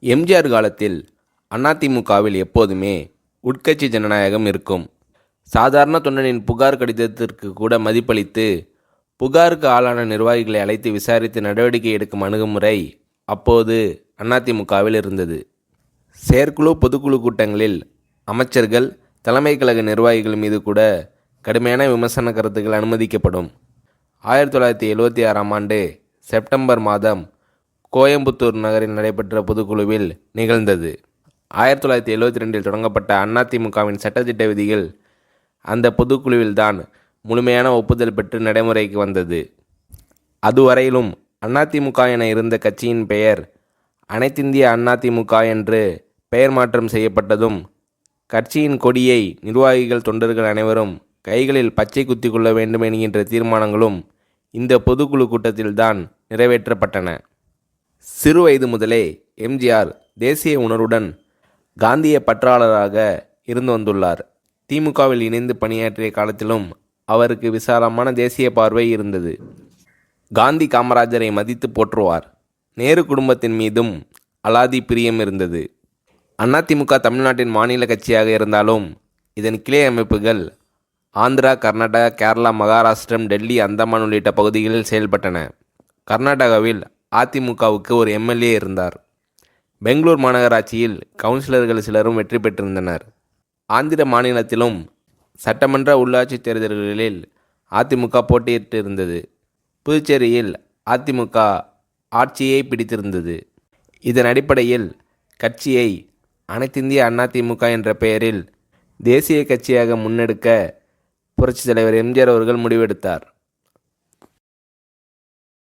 எம்ஜிஆர் காலத்தில் அதிமுகவில் எப்போதுமே உட்கட்சி ஜனநாயகம் இருக்கும். சாதாரண தொண்டனின் புகார் கடிதத்திற்கு கூட மதிப்பளித்து புகாருக்கு ஆளான நிர்வாகிகளை அழைத்து விசாரித்து நடவடிக்கை எடுக்கும் அணுகுமுறை அப்போது அதிமுகவில் இருந்தது. செயற்குழு பொதுக்குழு கூட்டங்களில் அமைச்சர்கள், தலைமை கழக நிர்வாகிகள் மீது கூட கடுமையான விமர்சன கருத்துக்கள் அனுமதிக்கப்படும். 1976ஆம் ஆண்டு செப்டம்பர் மாதம் கோயம்புத்தூர் நகரில் நடைபெற்ற பொதுக்குழுவில் நிகழ்ந்தது. 1972இல் தொடங்கப்பட்ட அதிமுகவின் சட்டத்திட்ட விதிகள் அந்த பொதுக்குழுவில்தான் முழுமையான ஒப்புதல் பெற்று நடைமுறைக்கு வந்தது. அதுவரையிலும் அதிமுக என இருந்த கட்சியின் பெயர் அனைத்திந்திய அதிமுக என்று பெயர் மாற்றம் செய்யப்பட்டதும், கட்சியின் கொடியை நிர்வாகிகள், தொண்டர்கள் அனைவரும் கைகளில் பச்சை குத்தி கொள்ள வேண்டும் என்கின்ற தீர்மானங்களும் இந்த பொதுக்குழு கூட்டத்தில்தான் நிறைவேற்றப்பட்டன. சிறு வயது முதலே எம்ஜிஆர் தேசிய உணர்வுடன் காந்திய பற்றாளராக இருந்து வந்துள்ளார். திமுகவில் இணைந்து பணியாற்றிய காலத்திலும் அவருக்கு விசாலமான தேசிய பார்வை இருந்தது. காந்தி, காமராஜரை மதித்து போற்றுவார். நேரு குடும்பத்தின் மீதும் அலாதி பிரியம் இருந்தது. அதிமுக தமிழ்நாட்டின் மாநில கட்சியாக இருந்தாலும் இதன் கிளை அமைப்புகள் ஆந்திரா, கர்நாடகா, கேரளா, மகாராஷ்டிரம், டெல்லி, அந்தமான் உள்ளிட்ட பகுதிகளில் செயல்பட்டன. கர்நாடகாவில் அதிமுகவுக்கு ஒரு எம்எல்ஏ இருந்தார். பெங்களூர் மாநகராட்சியில் கவுன்சிலர்கள் சிலரும் வெற்றி பெற்றிருந்தனர். ஆந்திர மாநிலத்திலும் சட்டமன்ற, உள்ளாட்சி தேர்தல்களில் அதிமுக போட்டியிட்டு இருந்தது. புதுச்சேரியில் அதிமுக ஆட்சியை பிடித்திருந்தது. இதன் அடிப்படையில் கட்சியை அனைத்திந்திய அதிமுக என்ற பெயரில் தேசிய கட்சியாக முன்னெடுக்க புரட்சித் தலைவர் எம்ஜிஆர் அவர்கள் முடிவெடுத்தார்.